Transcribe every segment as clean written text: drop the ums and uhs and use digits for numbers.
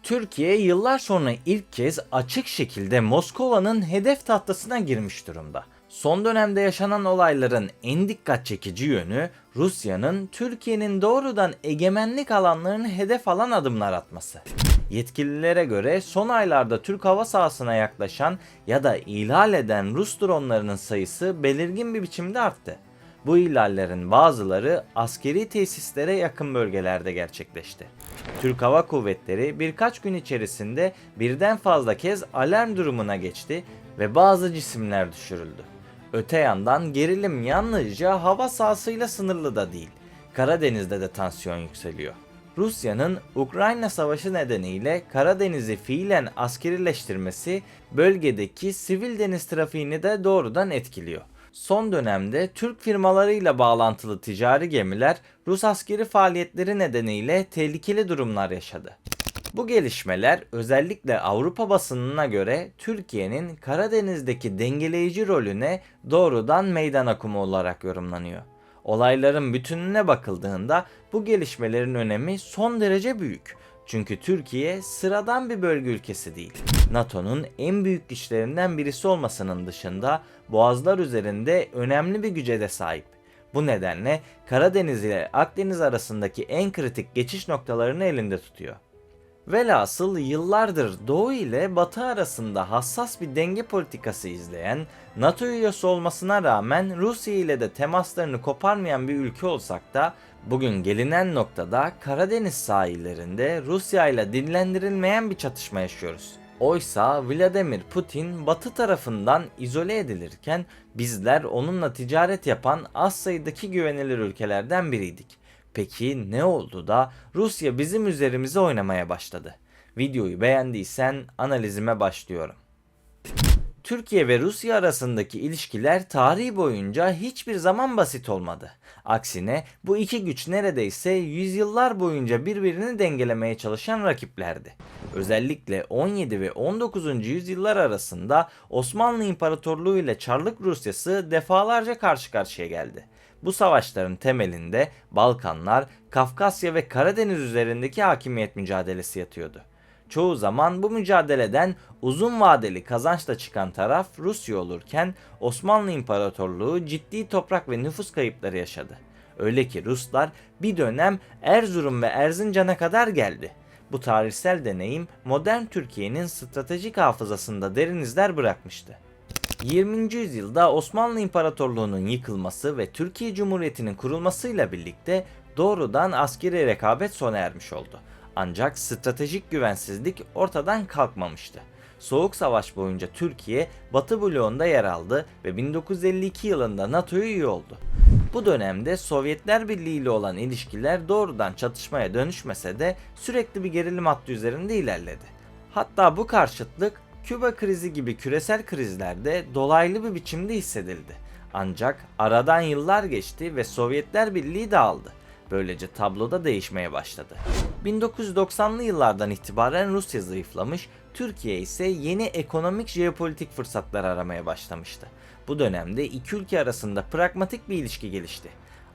Türkiye yıllar sonra ilk kez açık şekilde Moskova'nın hedef tahtasına girmiş durumda. Son dönemde yaşanan olayların en dikkat çekici yönü Rusya'nın Türkiye'nin doğrudan egemenlik alanlarını hedef alan adımlar atması. Yetkililere göre son aylarda Türk hava sahasına yaklaşan ya da ihlal eden Rus dronlarının sayısı belirgin bir biçimde arttı. Bu ihlallerin bazıları askeri tesislere yakın bölgelerde gerçekleşti. Türk Hava Kuvvetleri birkaç gün içerisinde birden fazla kez alarm durumuna geçti ve bazı cisimler düşürüldü. Öte yandan gerilim yalnızca hava sahasıyla sınırlı da değil. Karadeniz'de de tansiyon yükseliyor. Rusya'nın Ukrayna Savaşı nedeniyle Karadeniz'i fiilen askerileştirmesi bölgedeki sivil deniz trafiğini de doğrudan etkiliyor. Son dönemde Türk firmalarıyla bağlantılı ticari gemiler Rus askeri faaliyetleri nedeniyle tehlikeli durumlar yaşadı. Bu gelişmeler özellikle Avrupa basınına göre Türkiye'nin Karadeniz'deki dengeleyici rolüne doğrudan meydan okuma olarak yorumlanıyor. Olayların bütününe bakıldığında bu gelişmelerin önemi son derece büyük. Çünkü Türkiye sıradan bir bölge ülkesi değil. NATO'nun en büyük güçlerinden birisi olmasının dışında boğazlar üzerinde önemli bir güce de sahip. Bu nedenle Karadeniz ile Akdeniz arasındaki en kritik geçiş noktalarını elinde tutuyor. Velhasıl yıllardır Doğu ile Batı arasında hassas bir denge politikası izleyen, NATO üyesi olmasına rağmen Rusya ile de temaslarını koparmayan bir ülke olsak da bugün gelinen noktada Karadeniz sahillerinde Rusya ile dinlendirilmeyen bir çatışma yaşıyoruz. Oysa Vladimir Putin Batı tarafından izole edilirken bizler onunla ticaret yapan az sayıdaki güvenilir ülkelerden biriydik. Peki ne oldu da Rusya bizim üzerimize oynamaya başladı? Videoyu beğendiysen analizime başlıyorum. Türkiye ve Rusya arasındaki ilişkiler tarihi boyunca hiçbir zaman basit olmadı. Aksine bu iki güç neredeyse yüzyıllar boyunca birbirini dengelemeye çalışan rakiplerdi. Özellikle 17 ve 19. yüzyıllar arasında Osmanlı İmparatorluğu ile Çarlık Rusyası defalarca karşı karşıya geldi. Bu savaşların temelinde Balkanlar, Kafkasya ve Karadeniz üzerindeki hakimiyet mücadelesi yatıyordu. Çoğu zaman bu mücadeleden uzun vadeli kazançla çıkan taraf Rusya olurken Osmanlı İmparatorluğu ciddi toprak ve nüfus kayıpları yaşadı. Öyle ki Ruslar bir dönem Erzurum ve Erzincan'a kadar geldi. Bu tarihsel deneyim modern Türkiye'nin stratejik hafızasında derin izler bırakmıştı. 20. yüzyılda Osmanlı İmparatorluğu'nun yıkılması ve Türkiye Cumhuriyeti'nin kurulmasıyla birlikte doğrudan askeri rekabet sona ermiş oldu. Ancak stratejik güvensizlik ortadan kalkmamıştı. Soğuk Savaş boyunca Türkiye Batı bloğunda yer aldı ve 1952 yılında NATO'ya üye oldu. Bu dönemde Sovyetler Birliği ile olan ilişkiler doğrudan çatışmaya dönüşmese de sürekli bir gerilim hattı üzerinde ilerledi. Hatta bu karşıtlık Küba krizi gibi küresel krizlerde dolaylı bir biçimde hissedildi. Ancak aradan yıllar geçti ve Sovyetler Birliği dağıldı. Böylece tabloda değişmeye başladı. 1990'lı yıllardan itibaren Rusya zayıflamış, Türkiye ise yeni ekonomik jeopolitik fırsatlar aramaya başlamıştı. Bu dönemde iki ülke arasında pragmatik bir ilişki gelişti.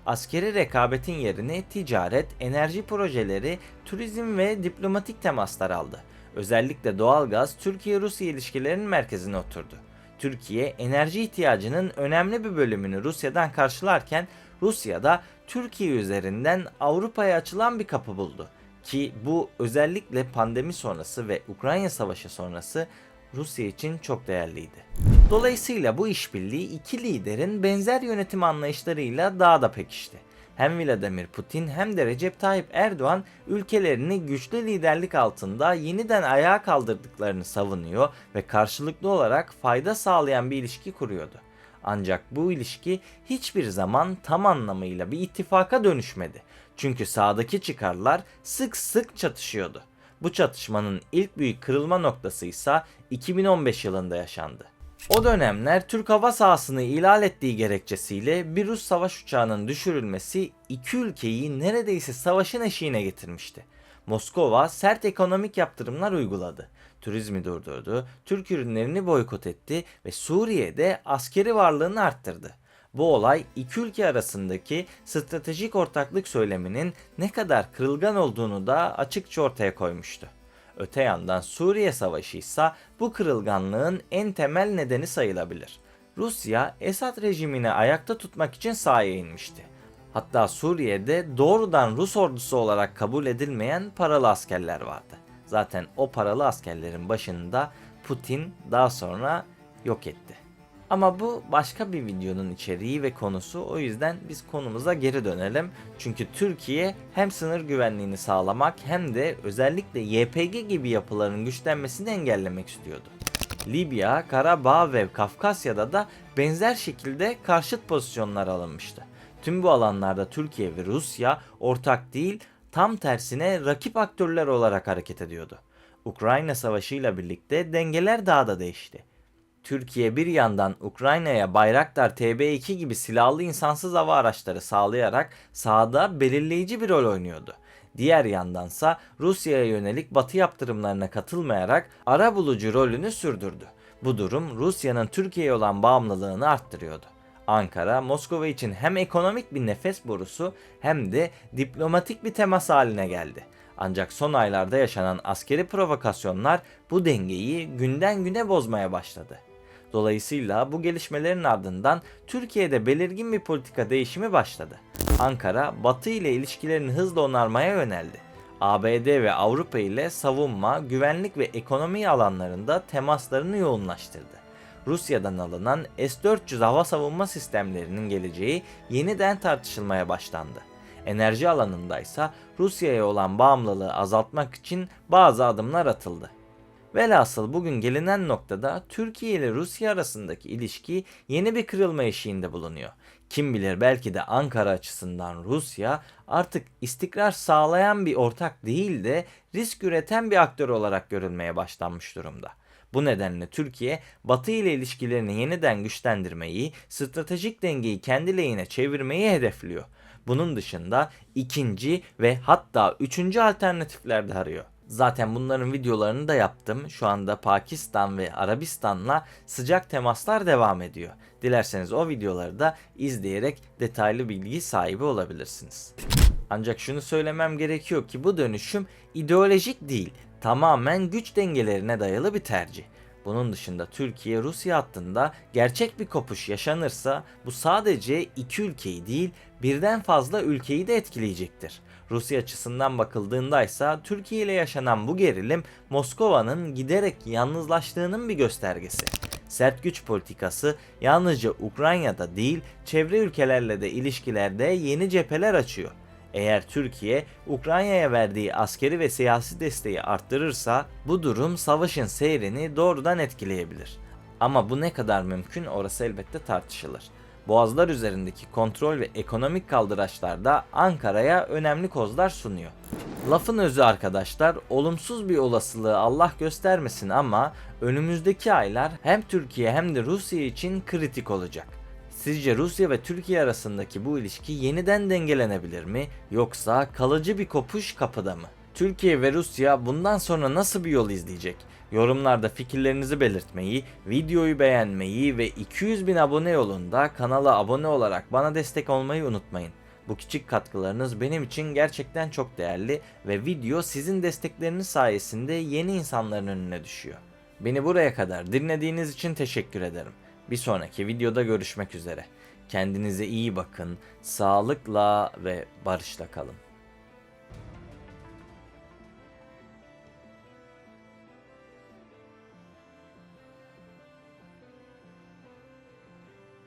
Askeri rekabetin yerini ticaret, enerji projeleri, turizm ve diplomatik temaslar aldı. Özellikle doğalgaz Türkiye-Rusya ilişkilerinin merkezine oturdu. Türkiye enerji ihtiyacının önemli bir bölümünü Rusya'dan karşılarken Rusya da Türkiye üzerinden Avrupa'ya açılan bir kapı buldu. Ki bu özellikle pandemi sonrası ve Ukrayna Savaşı sonrası Rusya için çok değerliydi. Dolayısıyla bu işbirliği iki liderin benzer yönetim anlayışlarıyla daha da pekişti. Hem Vladimir Putin hem de Recep Tayyip Erdoğan ülkelerini güçlü liderlik altında yeniden ayağa kaldırdıklarını savunuyor ve karşılıklı olarak fayda sağlayan bir ilişki kuruyordu. Ancak bu ilişki hiçbir zaman tam anlamıyla bir ittifaka dönüşmedi. Çünkü sahadaki çıkarlar sık sık çatışıyordu. Bu çatışmanın ilk büyük kırılma noktası ise 2015 yılında yaşandı. O dönemler Türk hava sahasını ihlal ettiği gerekçesiyle bir Rus savaş uçağının düşürülmesi iki ülkeyi neredeyse savaşın eşiğine getirmişti. Moskova sert ekonomik yaptırımlar uyguladı. Turizmi durdurdu, Türk ürünlerini boykot etti ve Suriye'de askeri varlığını arttırdı. Bu olay iki ülke arasındaki stratejik ortaklık söyleminin ne kadar kırılgan olduğunu da açıkça ortaya koymuştu. Öte yandan Suriye Savaşı ise bu kırılganlığın en temel nedeni sayılabilir. Rusya, Esad rejimini ayakta tutmak için sahaya inmişti. Hatta Suriye'de doğrudan Rus ordusu olarak kabul edilmeyen paralı askerler vardı. Zaten o paralı askerlerin başında Putin daha sonra yok etti. Ama bu başka bir videonun içeriği ve konusu, o yüzden biz konumuza geri dönelim. Çünkü Türkiye hem sınır güvenliğini sağlamak hem de özellikle YPG gibi yapıların güçlenmesini engellemek istiyordu. Libya, Karabağ ve Kafkasya'da da benzer şekilde karşıt pozisyonlar alınmıştı. Tüm bu alanlarda Türkiye ve Rusya ortak değil, tam tersine rakip aktörler olarak hareket ediyordu. Ukrayna Savaşı ile birlikte dengeler daha da değişti. Türkiye bir yandan Ukrayna'ya Bayraktar TB2 gibi silahlı insansız hava araçları sağlayarak sahada belirleyici bir rol oynuyordu. Diğer yandansa Rusya'ya yönelik Batı yaptırımlarına katılmayarak arabulucu rolünü sürdürdü. Bu durum Rusya'nın Türkiye'ye olan bağımlılığını arttırıyordu. Ankara, Moskova için hem ekonomik bir nefes borusu hem de diplomatik bir temas haline geldi. Ancak son aylarda yaşanan askeri provokasyonlar bu dengeyi günden güne bozmaya başladı. Dolayısıyla bu gelişmelerin ardından Türkiye'de belirgin bir politika değişimi başladı. Ankara, Batı ile ilişkilerini hızla onarmaya yöneldi. ABD ve Avrupa ile savunma, güvenlik ve ekonomi alanlarında temaslarını yoğunlaştırdı. Rusya'dan alınan S-400 hava savunma sistemlerinin geleceği yeniden tartışılmaya başlandı. Enerji alanındaysa Rusya'ya olan bağımlılığı azaltmak için bazı adımlar atıldı. Velhasıl bugün gelinen noktada Türkiye ile Rusya arasındaki ilişki yeni bir kırılma eşiğinde bulunuyor. Kim bilir, belki de Ankara açısından Rusya artık istikrar sağlayan bir ortak değil de risk üreten bir aktör olarak görülmeye başlanmış durumda. Bu nedenle Türkiye, Batı ile ilişkilerini yeniden güçlendirmeyi, stratejik dengeyi kendi lehine çevirmeyi hedefliyor. Bunun dışında ikinci ve hatta üçüncü alternatifler de arıyor. Zaten bunların videolarını da yaptım. Şu anda Pakistan ve Arabistan'la sıcak temaslar devam ediyor. Dilerseniz o videoları da izleyerek detaylı bilgi sahibi olabilirsiniz. Ancak şunu söylemem gerekiyor ki bu dönüşüm ideolojik değil, tamamen güç dengelerine dayalı bir tercih. Bunun dışında Türkiye-Rusya hattında gerçek bir kopuş yaşanırsa bu sadece iki ülkeyi değil, birden fazla ülkeyi de etkileyecektir. Rusya açısından bakıldığında ise Türkiye ile yaşanan bu gerilim Moskova'nın giderek yalnızlaştığının bir göstergesi. Sert güç politikası yalnızca Ukrayna'da değil, çevre ülkelerle de ilişkilerde yeni cepheler açıyor. Eğer Türkiye, Ukrayna'ya verdiği askeri ve siyasi desteği arttırırsa bu durum savaşın seyrini doğrudan etkileyebilir. Ama bu ne kadar mümkün, orası elbette tartışılır. Boğazlar üzerindeki kontrol ve ekonomik kaldıraçlar da Ankara'ya önemli kozlar sunuyor. Lafın özü arkadaşlar, olumsuz bir olasılığı Allah göstermesin ama önümüzdeki aylar hem Türkiye hem de Rusya için kritik olacak. Sizce Rusya ve Türkiye arasındaki bu ilişki yeniden dengelenebilir mi, yoksa kalıcı bir kopuş kapıda mı? Türkiye ve Rusya bundan sonra nasıl bir yol izleyecek? Yorumlarda fikirlerinizi belirtmeyi, videoyu beğenmeyi ve 200.000 abone yolunda kanala abone olarak bana destek olmayı unutmayın. Bu küçük katkılarınız benim için gerçekten çok değerli ve video sizin destekleriniz sayesinde yeni insanların önüne düşüyor. Beni buraya kadar dinlediğiniz için teşekkür ederim. Bir sonraki videoda görüşmek üzere. Kendinize iyi bakın, sağlıkla ve barışla kalın.